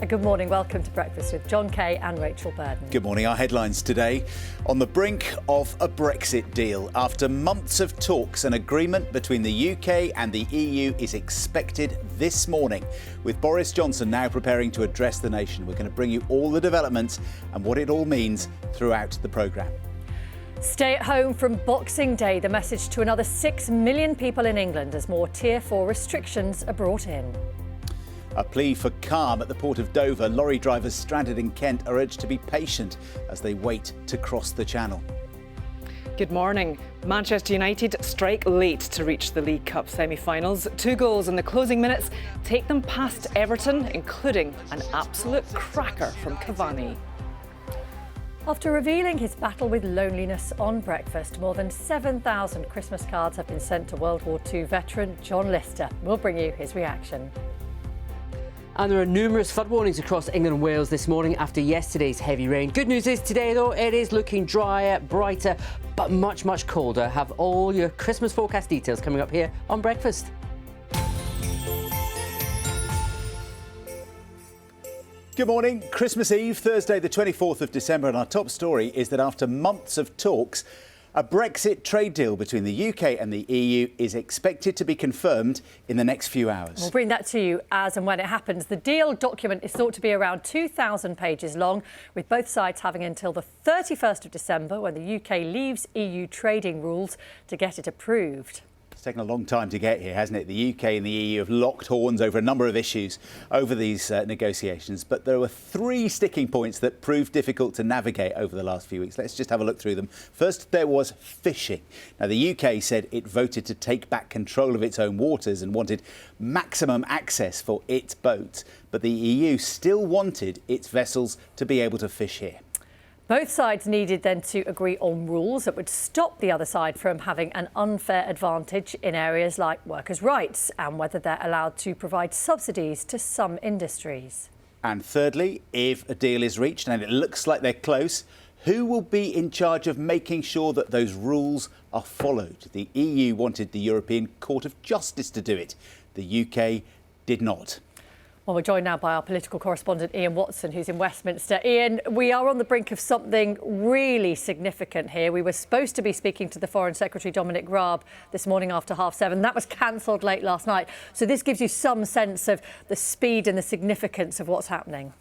Good morning. Welcome to Breakfast with John Kay and Rachel Burden. Good morning. Our headlines today: on the brink of a Brexit deal. After months of talks, an agreement between the UK and the EU is expected this morning. With Boris Johnson now preparing to address the nation, we're going to bring you all the developments and what it all means throughout the programme. Stay at home from Boxing Day. The message to another 6 million people in England as more Tier 4 restrictions are brought in. A plea for calm at the port of Dover. Lorry drivers stranded in Kent are urged to be patient as they wait to cross the channel. Good morning. Manchester United strike late to reach the League Cup semi-finals. 2 goals in the closing minutes take them past Everton, including an absolute cracker from Cavani. After revealing his battle with loneliness on Breakfast, more than 7,000 Christmas cards have been sent to World War II veteran John Lister. We'll bring you his reaction. And there are numerous flood warnings across England and Wales this morning after yesterday's heavy rain. Good news is today, though, it is looking drier, brighter, but much, much colder. Have all your Christmas forecast details coming up here on Breakfast. Good morning. Christmas Eve, Thursday the 24th of December, and our top story is that after months of talks, a Brexit trade deal between the UK and the EU is expected to be confirmed in the next few hours. We'll bring that to you as and when it happens. The deal document is thought to be around 2,000 pages long, with both sides having until the 31st of December, when the UK leaves EU trading rules, to get it approved. It's taken a long time to get here, hasn't it? The UK and the EU have locked horns over a number of issues over these negotiations, but there were 3 sticking points that proved difficult to navigate over the last few weeks. Let's just have a look through them. First, there was fishing. Now, the UK said it voted to take back control of its own waters and wanted maximum access for its boats, but the EU still wanted its vessels to be able to fish here. Both sides needed then to agree on rules that would stop the other side from having an unfair advantage in areas like workers' rights and whether they're allowed to provide subsidies to some industries. And thirdly, if a deal is reached, and it looks like they're close, who will be in charge of making sure that those rules are followed? The EU wanted the European Court of Justice to do it. The UK did not. Well, we're joined now by our political correspondent, Ian Watson, who's in Westminster. Ian, we are on the brink of something really significant here. We were supposed to be speaking to the Foreign Secretary, Dominic Raab, this morning after 7:30. That was cancelled late last night. So this gives you some sense of the speed and the significance of what's happening.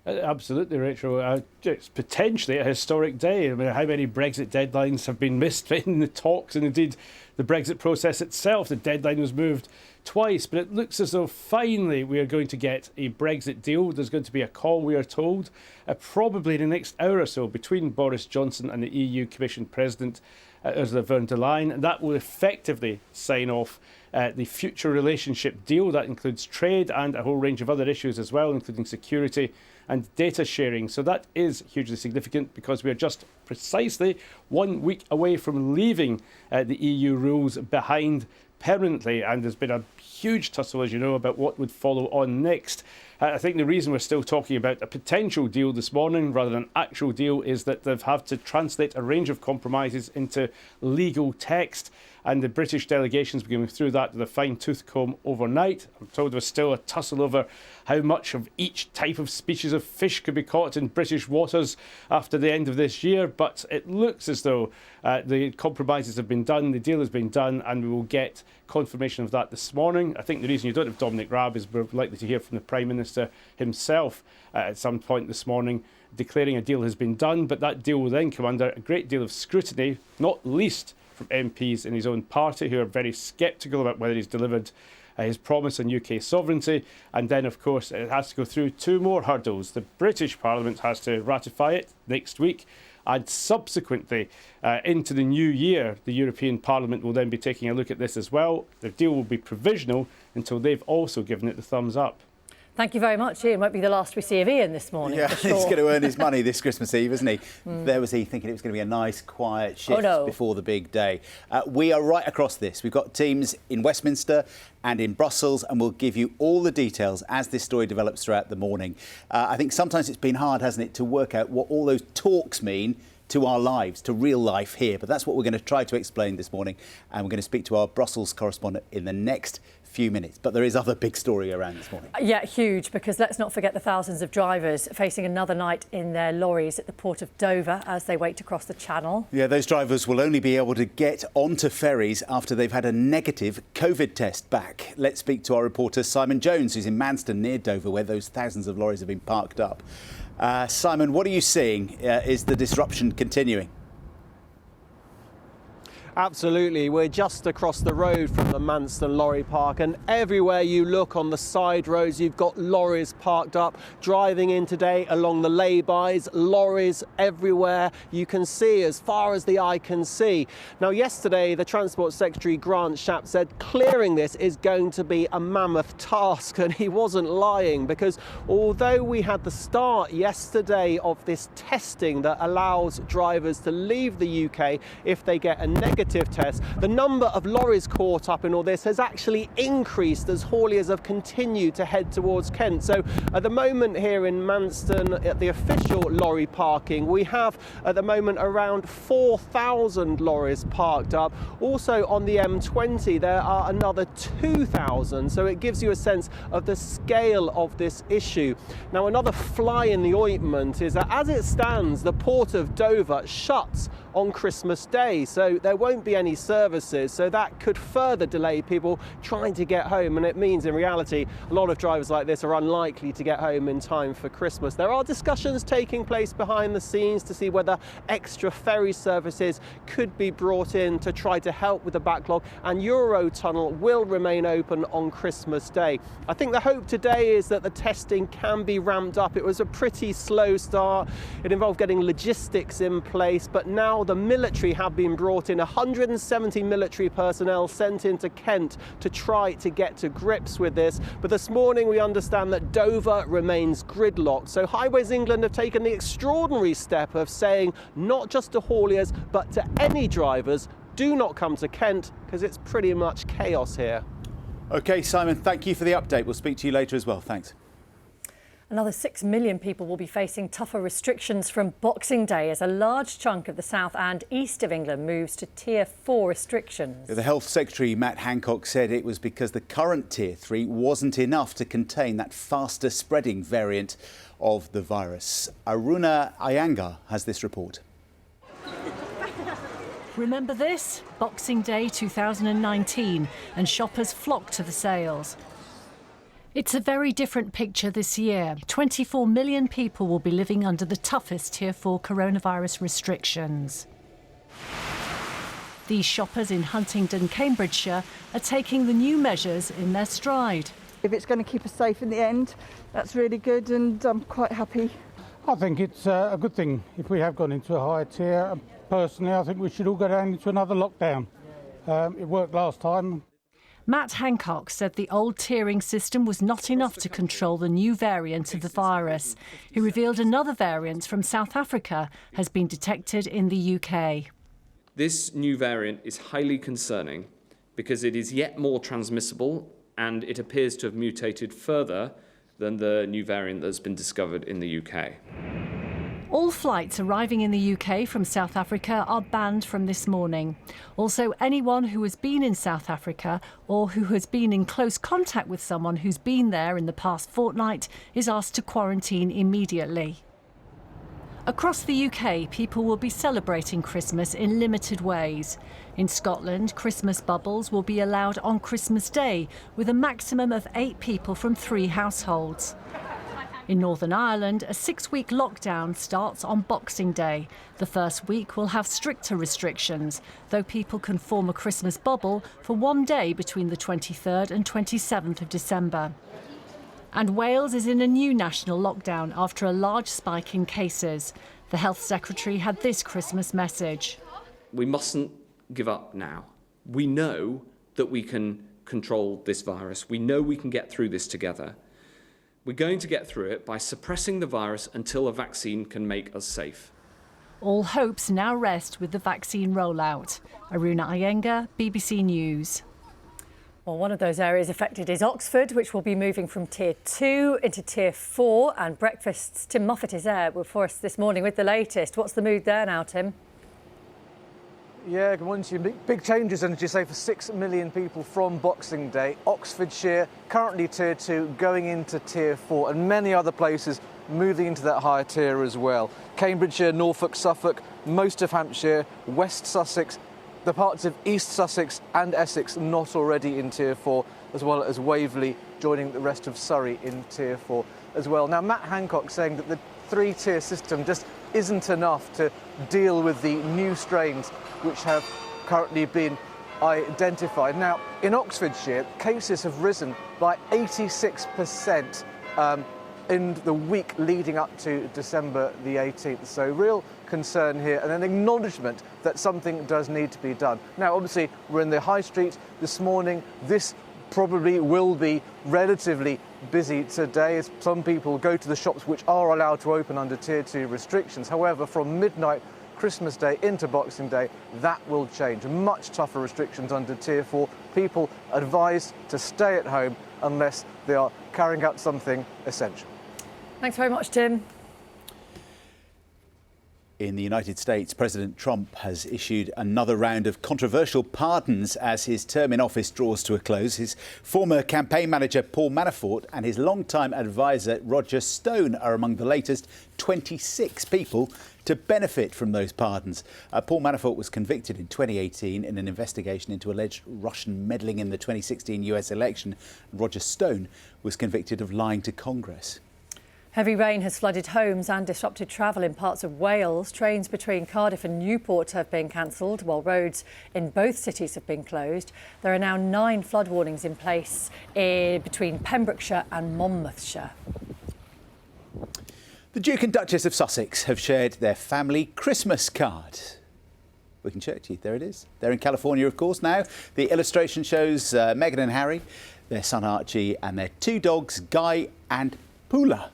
Absolutely, Rachel. It's potentially a historic day. I mean, how many Brexit deadlines have been missed in the talks and indeed the Brexit process itself? The deadline was moved twice, but it looks as though finally we are going to get a Brexit deal. There's going to be a call, we are told, probably in the next hour or so between Boris Johnson and the EU Commission President Ursula von der Leyen, and that will effectively sign off the future relationship deal. That includes trade and a whole range of other issues as well, including security and data sharing. So that is hugely significant because we are just precisely 1 week away from leaving the EU rules behind permanently, and there's been a huge tussle, as you know, about what would follow on next. I think the reason we're still talking about a potential deal this morning rather than an actual deal is that they've had to translate a range of compromises into legal text, and the British delegation's been going through that with a fine-tooth comb overnight. I'm told there was still a tussle over how much of each type of species of fish could be caught in British waters after the end of this year, but it looks as though the compromises have been done, the deal has been done, and we will get confirmation of that this morning. I think the reason you don't have Dominic Raab is we're likely to hear from the Prime Minister himself at some point this morning declaring a deal has been done, but that deal will then come under a great deal of scrutiny, not least from MPs in his own party who are very sceptical about whether he's delivered his promise on UK sovereignty. And then, of course, it has to go through 2 more hurdles. The British Parliament has to ratify it next week, and subsequently into the new year, the European Parliament will then be taking a look at this as well. The deal will be provisional until they've also given it the thumbs up. Thank you very much, Ian. Won't be the last we see of Ian this morning. Yeah, for sure. He's going to earn his money this Christmas Eve, isn't he? There was he thinking it was going to be a nice, quiet shift before the big day. We are right across this. We've got teams in Westminster and in Brussels, and we'll give you all the details as this story develops throughout the morning. I think sometimes it's been hard, hasn't it, to work out what all those talks mean to our lives, to real life here. But that's what we're going to try to explain this morning. And we're going to speak to our Brussels correspondent in the next few minutes. But there is other big story around this morning. Yeah, huge, because let's not forget the thousands of drivers facing another night in their lorries at the port of Dover as they wait to cross the channel. Yeah, those drivers will only be able to get onto ferries after they've had a negative COVID test back. Let's speak to our reporter Simon Jones, who's in Manston near Dover, where those thousands of lorries have been parked up. Simon, what are you seeing? Is the disruption continuing? Absolutely. We're just across the road from the Manston lorry park, and everywhere you look on the side roads, you've got lorries parked up. Driving in today along the lay-bys, lorries everywhere. You can see as far as the eye can see. Now, yesterday, the Transport Secretary, Grant Shapps, said clearing this is going to be a mammoth task, and he wasn't lying, because although we had the start yesterday of this testing that allows drivers to leave the UK if they get a negative test, the number of lorries caught up in all this has actually increased as hauliers have continued to head towards Kent. So at the moment here in Manston at the official lorry parking, we have at the moment around 4,000 lorries parked up. Also on the M20 there are another 2,000, so it gives you a sense of the scale of this issue. Now, another fly in the ointment is that as it stands, the port of Dover shuts on Christmas Day, so there won't be any services, so that could further delay people trying to get home, and it means in reality a lot of drivers like this are unlikely to get home in time for Christmas. There are discussions taking place behind the scenes to see whether extra ferry services could be brought in to try to help with the backlog, and Eurotunnel will remain open on Christmas Day. I think the hope today is that the testing can be ramped up. It was a pretty slow start. It involved getting logistics in place, but now the military have been brought in, 170 military personnel sent into Kent to try to get to grips with this. But this morning we understand that Dover remains gridlocked. So Highways England have taken the extraordinary step of saying not just to hauliers but to any drivers, do not come to Kent because it's pretty much chaos here. OK, Simon, thank you for the update. We'll speak to you later as well. Thanks. Another 6 million people will be facing tougher restrictions from Boxing Day as a large chunk of the south and east of England moves to Tier 4 restrictions. The Health Secretary, Matt Hancock, said it was because the current Tier 3 wasn't enough to contain that faster spreading variant of the virus. Aruna Iyengar has this report. Remember this? Boxing Day 2019, and shoppers flocked to the sales. It's a very different picture this year. 24 million people will be living under the toughest Tier 4 coronavirus restrictions. These shoppers in Huntingdon, Cambridgeshire, are taking the new measures in their stride. If it's going to keep us safe in the end, that's really good, and I'm quite happy. I think it's a good thing if we have gone into a higher tier. Personally, I think we should all go down into another lockdown. It worked last time. Matt Hancock said the old tiering system was not enough to control the new variant of the virus. He revealed another variant from South Africa has been detected in the UK. This new variant is highly concerning because it is yet more transmissible and it appears to have mutated further than the new variant that's been discovered in the UK. All flights arriving in the UK from South Africa are banned from this morning. Also, anyone who has been in South Africa or who has been in close contact with someone who's been there in the past fortnight is asked to quarantine immediately. Across the UK, people will be celebrating Christmas in limited ways. In Scotland, Christmas bubbles will be allowed on Christmas Day, with a maximum of 8 people from 3 households. In Northern Ireland, a 6-week lockdown starts on Boxing Day. The first week will have stricter restrictions, though people can form a Christmas bubble for 1 day between the 23rd and 27th of December. And Wales is in a new national lockdown after a large spike in cases. The Health Secretary had this Christmas message. We mustn't give up now. We know that we can control this virus. We know we can get through this together. We're going to get through it by suppressing the virus until a vaccine can make us safe. All hopes now rest with the vaccine rollout. Aruna Iyengar, BBC News. Well, one of those areas affected is Oxford, which will be moving from Tier 2 into Tier 4. And Breakfast's Tim Moffat is there for us this morning with the latest. What's the mood there now, Tim? Yeah, good morning to you. Big changes, and as you say, for 6 million people from Boxing Day. Oxfordshire, currently Tier 2, going into Tier 4, and many other places moving into that higher tier as well. Cambridgeshire, Norfolk, Suffolk, most of Hampshire, West Sussex, the parts of East Sussex and Essex not already in Tier 4, as well as Waverley joining the rest of Surrey in Tier 4 as well. Now, Matt Hancock saying that the 3-tier system just isn't enough to deal with the new strains which have currently been identified. Now, in Oxfordshire, cases have risen by 86% in the week leading up to December the 18th. So real concern here, and an acknowledgement that something does need to be done. Now, obviously, we're in the high street this morning. This probably will be relatively busy today as some people go to the shops which are allowed to open under Tier 2 restrictions. However, from midnight Christmas Day into Boxing Day, that will change. Much tougher restrictions under Tier 4. People advised to stay at home unless they are carrying out something essential. Thanks very much, Tim. In the United States, President Trump has issued another round of controversial pardons as his term in office draws to a close. His former campaign manager, Paul Manafort, and his longtime advisor, Roger Stone, are among the latest 26 people to benefit from those pardons. Paul Manafort was convicted in 2018 in an investigation into alleged Russian meddling in the 2016 US election. Roger Stone was convicted of lying to Congress. Heavy rain has flooded homes and disrupted travel in parts of Wales. Trains between Cardiff and Newport have been cancelled, while roads in both cities have been closed. There are now 9 flood warnings in place between Pembrokeshire and Monmouthshire. The Duke and Duchess of Sussex have shared their family Christmas card. We can show it to you. There it is. They're in California, of course, now. The illustration shows Meghan and Harry, their son Archie, and their 2 dogs, Guy and Poola.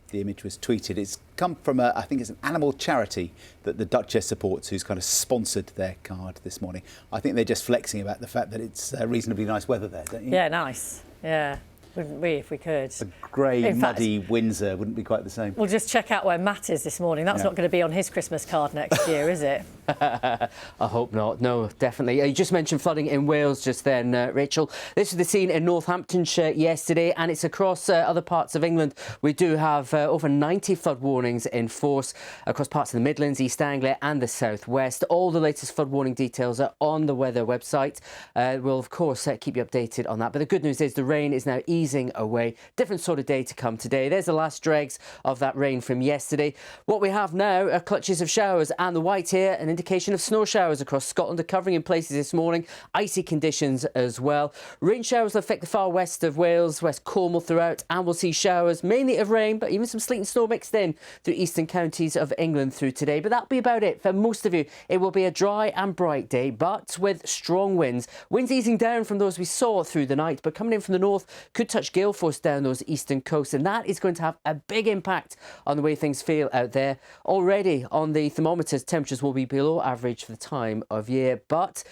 The image was tweeted. It's come from, I think it's an animal charity that the Duchess supports, who's kind of sponsored their card this morning. I think they're just flexing about the fact that it's reasonably nice weather there, don't you? Yeah, nice. Yeah. Wouldn't we, if we could? A grey, muddy Windsor wouldn't be quite the same. We'll just check out where Matt is this morning. That's not going to be on his Christmas card next year, is it? I hope not. No, definitely. You just mentioned flooding in Wales just then, Rachel. This was the scene in Northamptonshire yesterday, and it's across other parts of England. We do have over 90 flood warnings in force across parts of the Midlands, East Anglia and the South West. All the latest flood warning details are on the weather website. We'll, of course, keep you updated on that. But the good news is the rain is now easing away. Different sort of day to come today. There's the last dregs of that rain from yesterday. What we have now are clutches of showers, and the white here, an indication of snow showers across Scotland, are covering in places this morning. Icy conditions as well. Rain showers will affect the far west of Wales, West Cornwall throughout, and we'll see showers mainly of rain, but even some sleet and snow mixed in through eastern counties of England through today. But that'll be about it for most of you. It will be a dry and bright day, but with strong winds. Winds easing down from those we saw through the night, but coming in from the north could touch gale force down those eastern coasts, and that is going to have a big impact on the way things feel out there. Already on the thermometers, temperatures will be below average for the time of year, but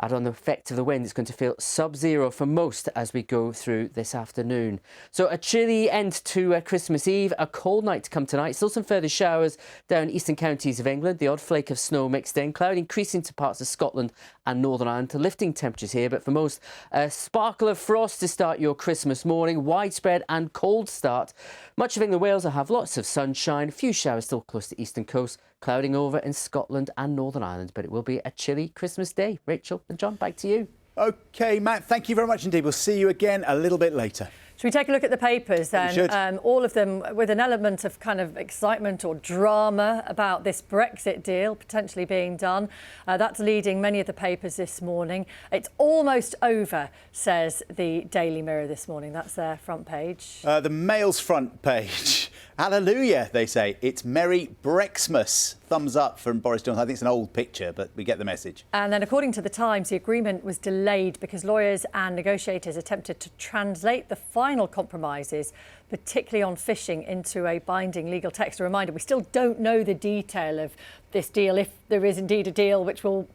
add on the effect of the wind, it's going to feel sub-zero for most as we go through this afternoon. So a chilly end to Christmas Eve, a cold night to come tonight. Still some further showers down eastern counties of England. The odd flake of snow mixed in. Cloud increasing to parts of Scotland and Northern Ireland to lifting temperatures here. But for most, a sparkle of frost to start your Christmas morning. Widespread and cold start. Much of England, Wales will have lots of sunshine. A few showers still close to the eastern coast. Clouding over in Scotland and Northern Ireland, but it will be a chilly Christmas day. Rachel and John, back to you. OK, Matt, thank you very much indeed. We'll see you again a little bit later. Should we take a look at the papers then? All of them with an element of kind of excitement or drama about this Brexit deal potentially being done. That's leading many of the papers this morning. It's almost over, says the Daily Mirror this morning. That's their front page. The Mail's front page. Hallelujah, they say. It's Merry Brexmas. Thumbs up from Boris Johnson. I think it's an old picture, but we get the message. And then according to the Times, the agreement was delayed because lawyers and negotiators attempted to translate the final compromises, particularly on fishing, into a binding legal text. A reminder, we still don't know the detail of this deal, if there is indeed a deal, which will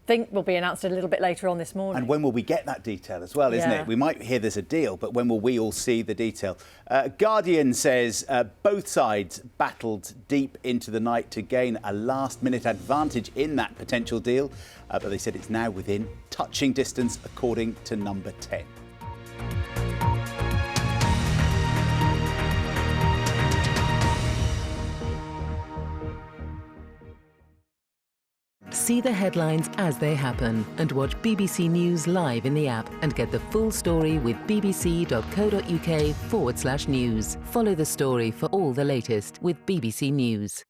think will be announced a little bit later on this morning. And when will we get that detail as well, isn't Yeah. it? We might hear there's a deal, but when will we all see the detail? Guardian says both sides battled deep into the night to gain a last-minute advantage in that potential deal, but they said it's now within touching distance, according to Number 10. See the headlines as they happen and watch BBC News live in the app and get the full story with bbc.co.uk/news. Follow the story for all the latest with BBC News.